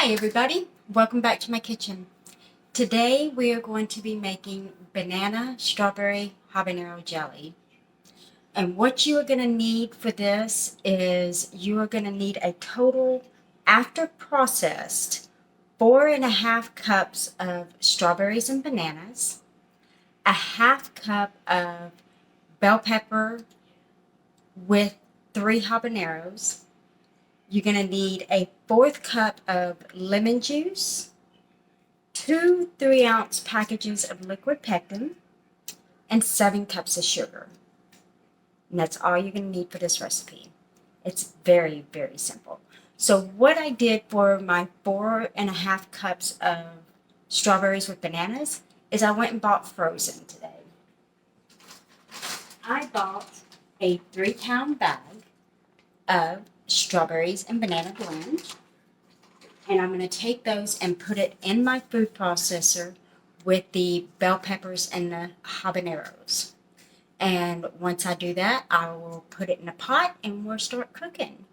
Hi everybody, welcome back to my kitchen. Today we are going to be making banana strawberry habanero jelly. And what you are going to need for this is you are going to need a total, after processed, 4.5 cups of strawberries and bananas, a half cup of bell pepper with 3 habaneros. You're going to need a fourth cup of lemon juice, 2 3-ounce packages of liquid pectin, and 7 cups of sugar. And that's all you're going to need for this recipe. It's very, very simple. So what I did for my 4.5 cups of strawberries with bananas is I went and bought frozen today. I bought a 3-pound bag of strawberries and banana blend. And I'm going to take those and put it in my food processor with the bell peppers and the habaneros. And once I do that, I will put it in a pot and we'll start cooking.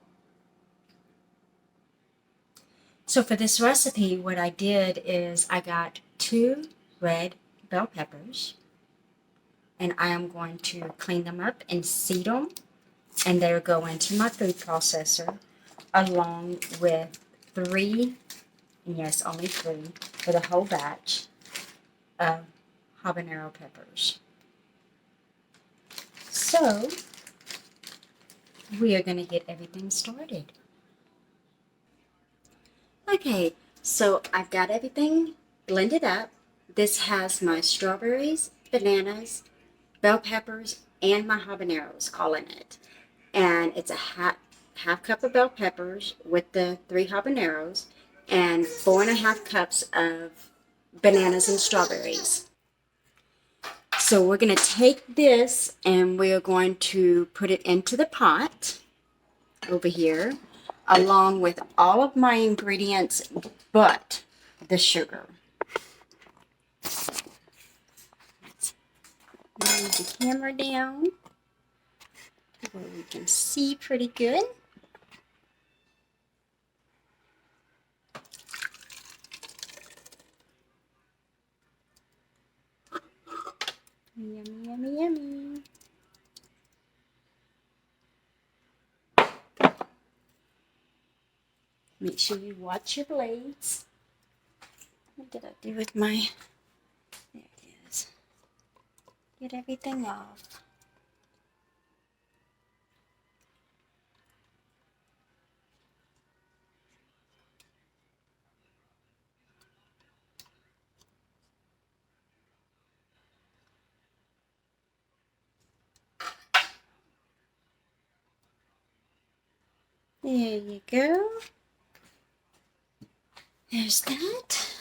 So for this recipe, what I did is I got 2 red bell peppers, and I am going to clean them up and seed them, and they'll go into my food processor along with 3, and yes, only 3 for the whole batch of habanero peppers. So we are going to get everything started. Okay, so I've got everything blended up. This has my strawberries, bananas, bell peppers, and my habaneros all in it. And it's a half cup of bell peppers with the 3 habaneros and 4.5 cups of bananas and strawberries. So we're going to take this and we are going to put it into the pot over here along with all of my ingredients but the sugar. Move the camera down where we can see pretty good. Yummy, yummy, yummy. Make sure you watch your blades. What did I do with my... There it is. Get everything off. There you go. There's that.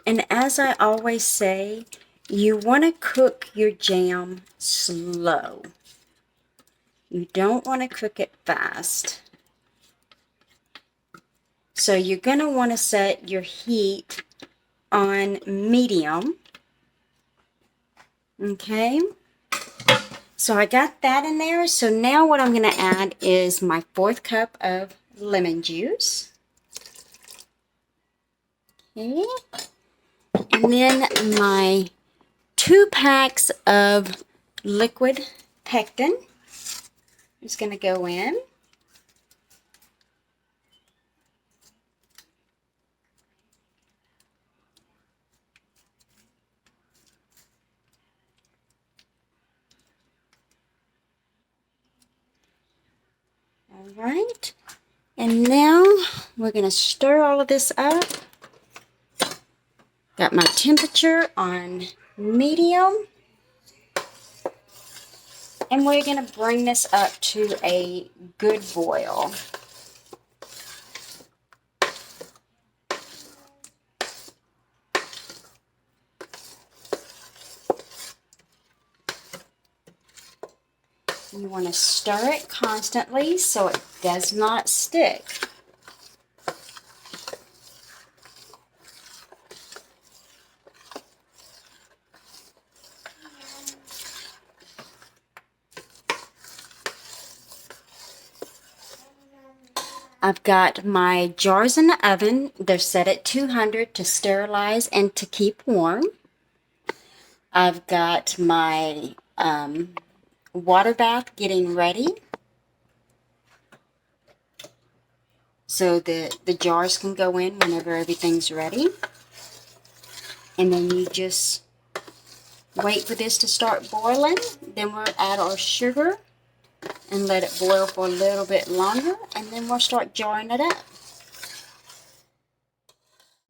And as I always say, you want to cook your jam slow. You don't want to cook it fast. So you're going to want to set your heat on medium. Okay. So I got that in there. So now what I'm going to add is my 4th cup of lemon juice. Okay. And then my 2 packs of liquid pectin is going to go in. All right. And now we're going to stir all of this up. Got my temperature on medium. And we're going to bring this up to a good boil. You want to stir it constantly so it does not stick. I've got my jars in the oven. They're set at 200 to sterilize and to keep warm. I've got my water bath getting ready so that the jars can go in whenever everything's ready. And then you just wait for this to start boiling. Then we'll add our sugar and let it boil for a little bit longer, and then we'll start jarring it up.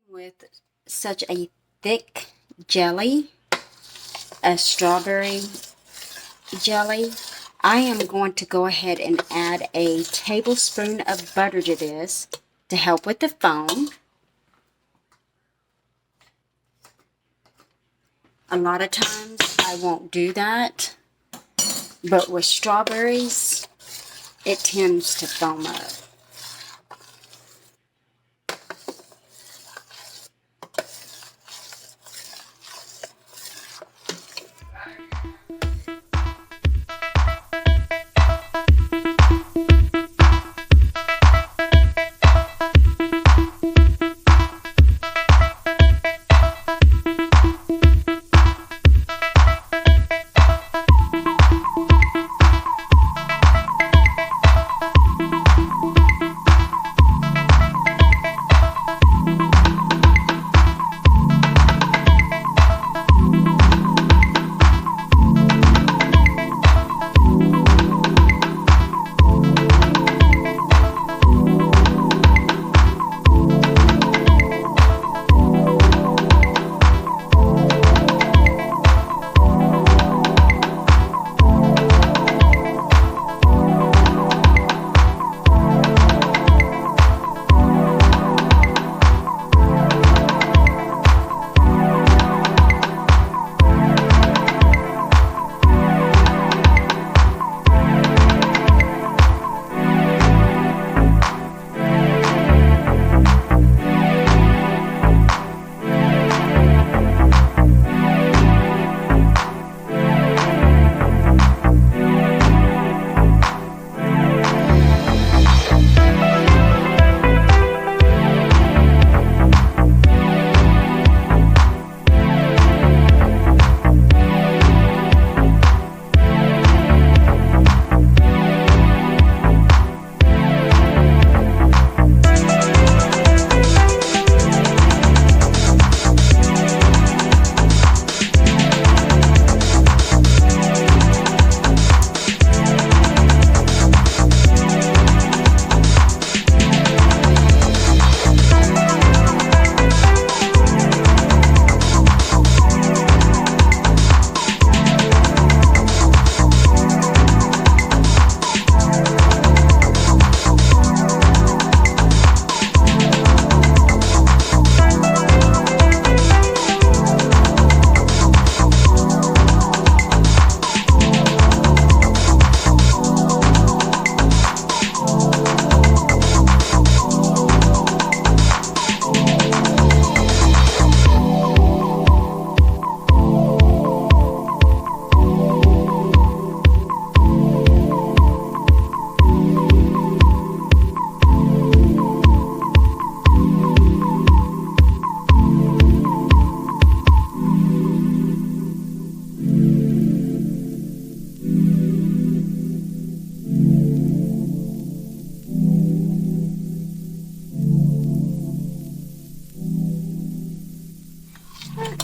With such a thick jelly, a strawberry jelly, I am going to go ahead and add a tablespoon of butter to this to help with the foam. A lot of times I won't do that, but with strawberries, it tends to foam up.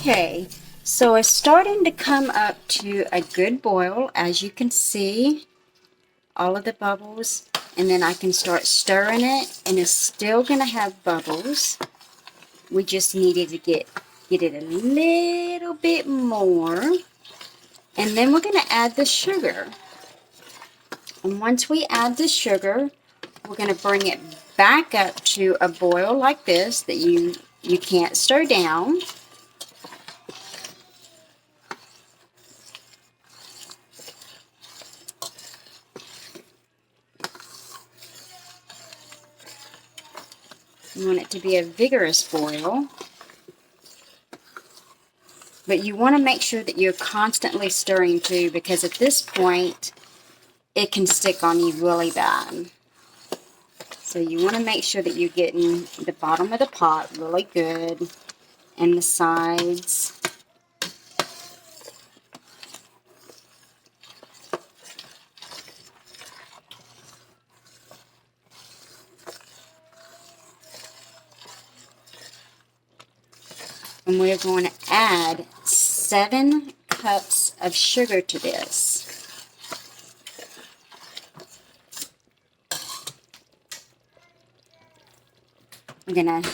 Okay, so it's starting to come up to a good boil, as you can see, all of the bubbles, and then I can start stirring it, and it's still going to have bubbles. We just needed to get it a little bit more, and then we're going to add the sugar. And once we add the sugar, we're going to bring it back up to a boil like this that you can't stir down. You want it to be a vigorous boil. But you want to make sure that you're constantly stirring too, because at this point, it can stick on you really bad. So you want to make sure that you're getting the bottom of the pot really good and the sides. And we're going to add 7 cups of sugar to this. We're going to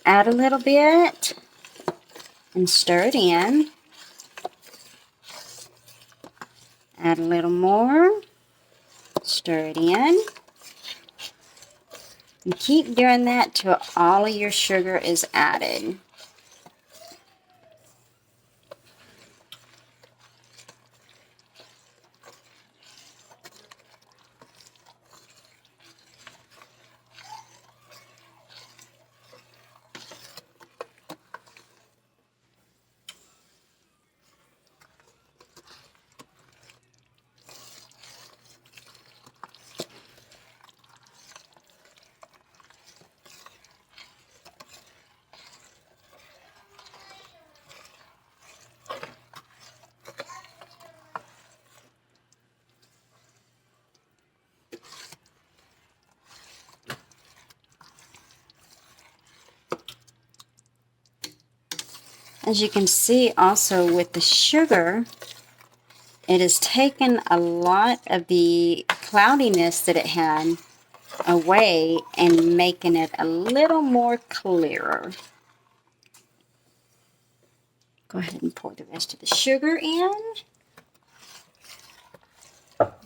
add a little bit and stir it in. Add a little more, stir it in. And keep doing that till all of your sugar is added. As you can see also with the sugar, it has taken a lot of the cloudiness that it had away and making it a little more clearer. Go ahead and pour the rest of the sugar in.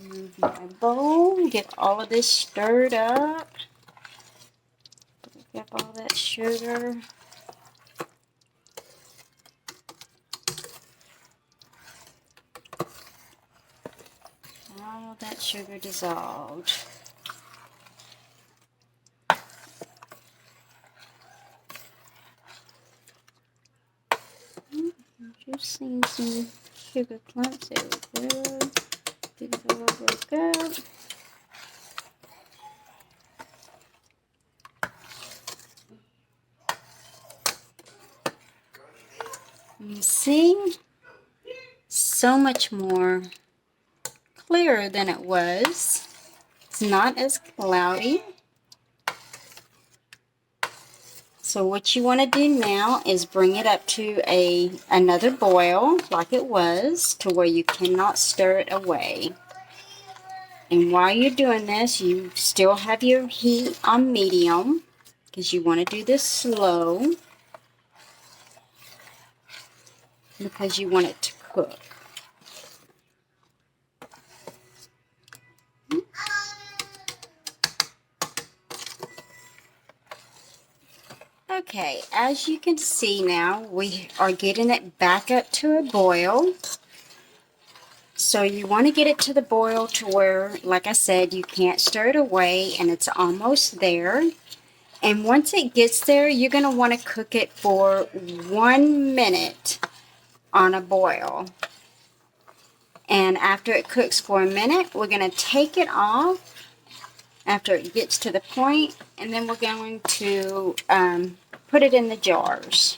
Move my bowl, get all of this stirred up. Pick up all that sugar. All that sugar dissolved. Just seeing some sugar clumps. There we go. Get it all broke up. You see? So much more clearer than it was. It's not as cloudy. So what you want to do now is bring it up to another boil like it was, to where you cannot stir it away. And while you're doing this, you still have your heat on medium, because you want to do this slow, because you want it to cook. Okay, as you can see now, we are getting it back up to a boil. So you want to get it to the boil to where, like I said, you can't stir it away, and it's almost there. And once it gets there, you're going to want to cook it for 1 minute on a boil. And after it cooks for a minute, we're going to take it off after it gets to the point, and then we're going to put it in the jars.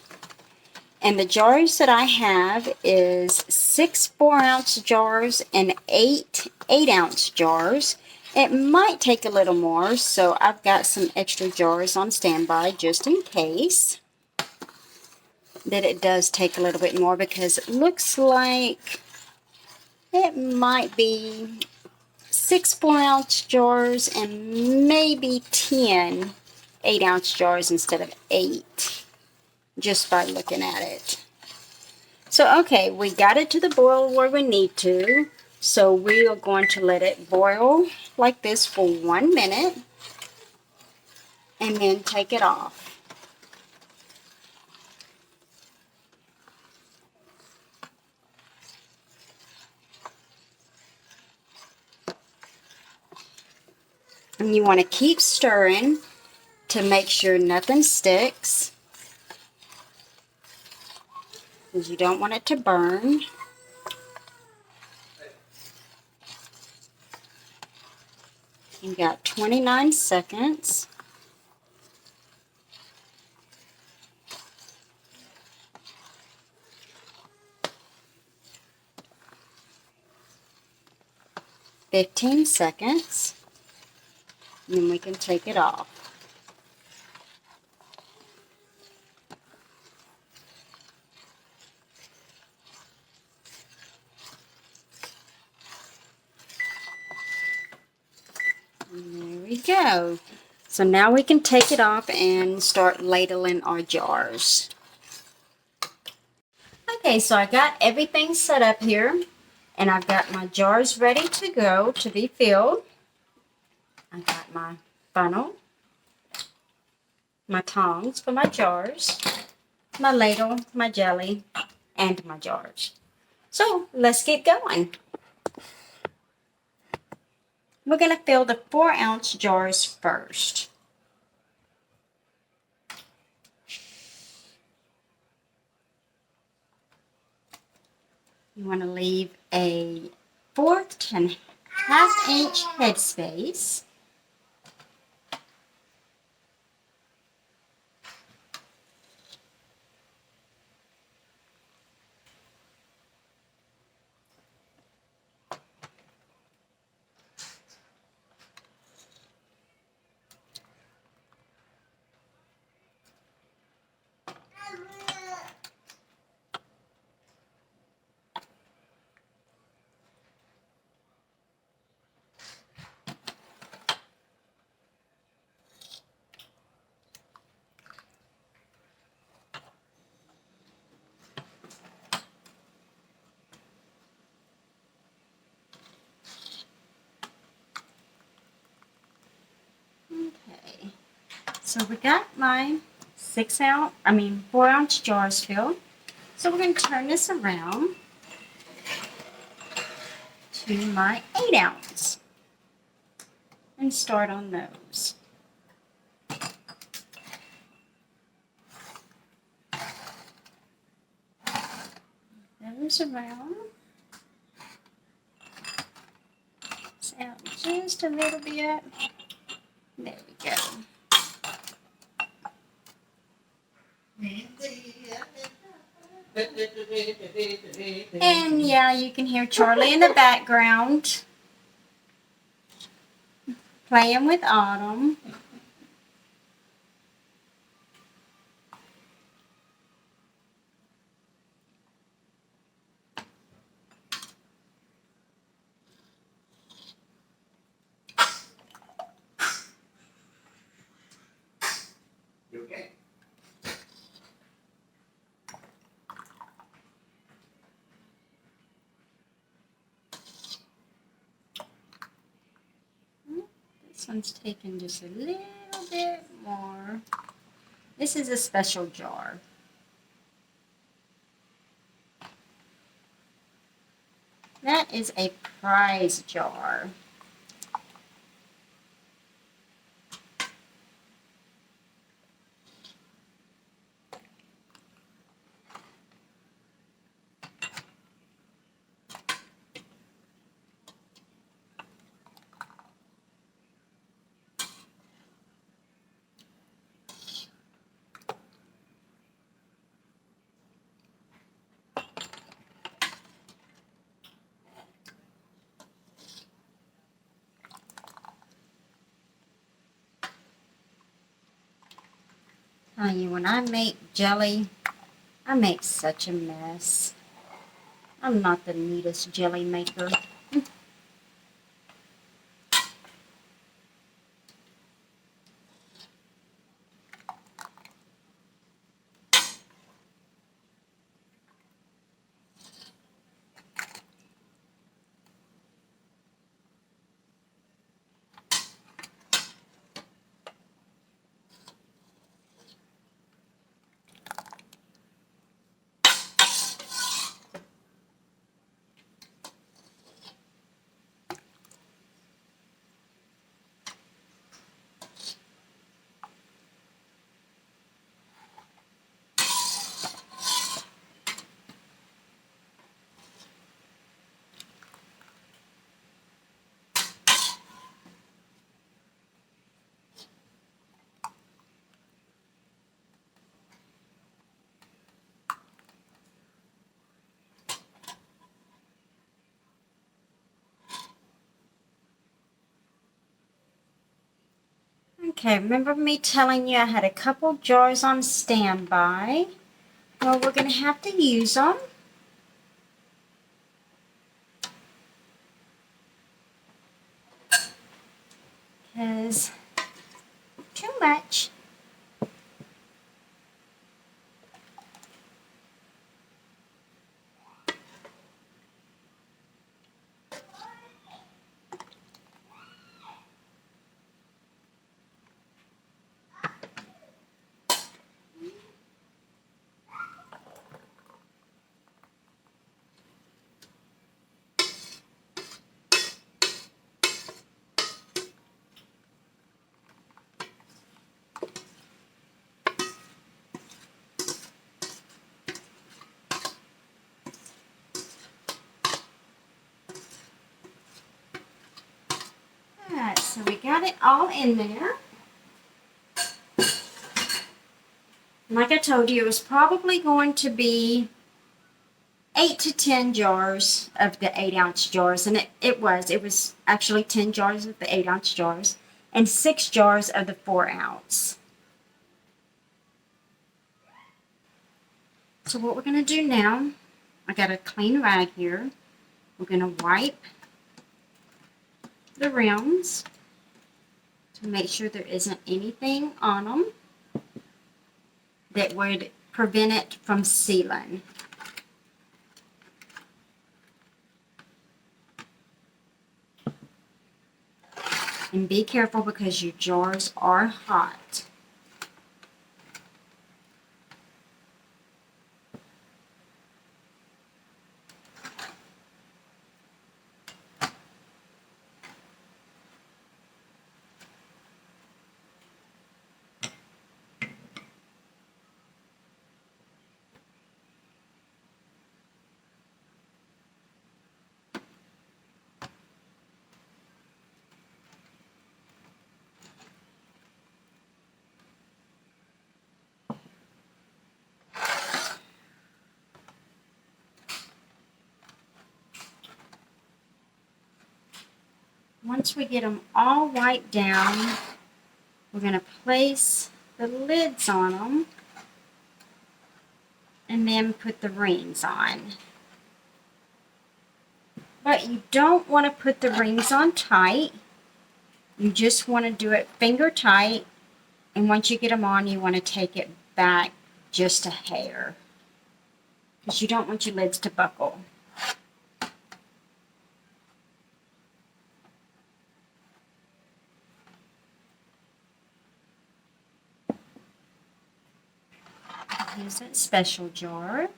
And the jars that I have is 6 4-ounce jars and 8 8-ounce jars. It might take a little more, so I've got some extra jars on standby just in case that it does take a little bit more, because it looks like it might be 6 4-ounce jars and maybe 10 8-ounce jars instead of 8, just by looking at it. So, okay, we got it to the boil where we need to. So we are going to let it boil like this for 1 minute and then take it off. And you want to keep stirring to make sure nothing sticks, because you don't want it to burn. You got 29 seconds. "15 seconds, and then we can take it off. And there we go. So now we can take it off and start ladling our jars. Okay, so I got everything set up here, and I've got my jars ready to go to be filled. I got my funnel, my tongs for my jars, my ladle, my jelly, and my jars. So let's get going. We're going to fill the 4-ounce jars first. You want to leave a 1/4 to 1/2 inch headspace. Okay, so we got my 4-ounce jars filled. So we're going to turn this around to my 8-ounce and start on those. Those around. It's out just a little bit. There we go. And yeah, you can hear Charlie in the background playing with Autumn. You okay? This one's taking just a little bit more. This is a special jar. That is a prize jar. When I make jelly, I make such a mess. I'm not the neatest jelly maker. Okay, remember me telling you I had a couple jars on standby? Well, we're going to have to use them. Because too much. Alright, so we got it all in there. Like I told you, it was probably going to be 8 to 10 jars of the 8-ounce jars, and it was actually 10 jars of the 8-ounce jars and 6 jars of the 4-ounce. So what we're going to do now, I got a clean rag here. We're going to wipe the rims to make sure there isn't anything on them that would prevent it from sealing. And be careful because your jars are hot. Once we get them all wiped down, we're going to place the lids on them and then put the rings on. But you don't want to put the rings on tight. You just want to do it finger tight, and once you get them on, you want to take it back just a hair because you don't want your lids to buckle. Here's that special jar.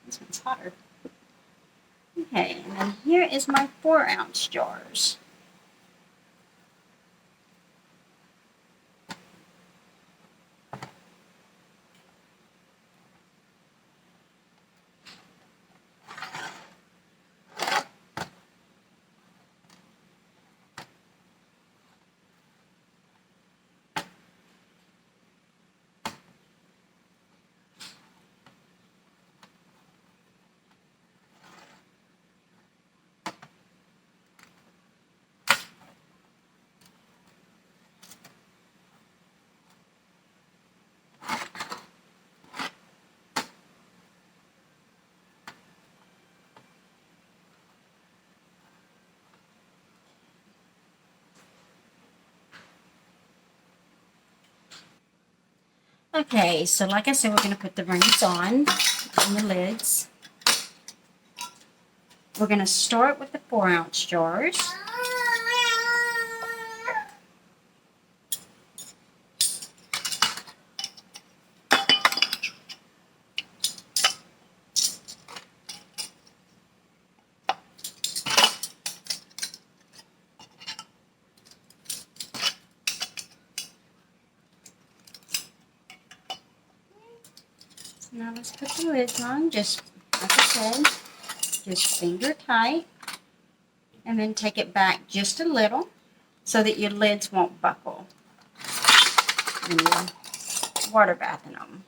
This one's hotter. Okay, and then here is my 4-ounce jars. Okay, so like I said, we're going to put the rings on the lids. We're going to start with the 4-ounce jars. Now let's put the lids on, just like I said, just finger tight, and then take it back just a little so that your lids won't buckle when you're water bathing them.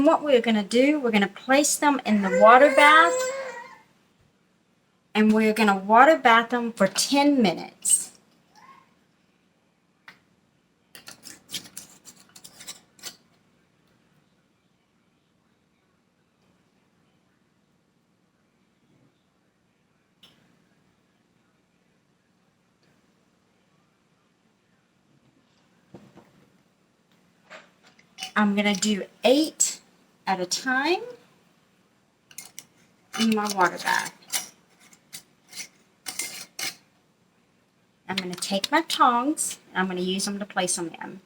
what we're going to do, we're going to place them in the water bath. And we're going to water bath them for 10 minutes. I'm going to do 8 at a time in my water bath. I'm going to take my tongs, and I'm going to use them to place them in.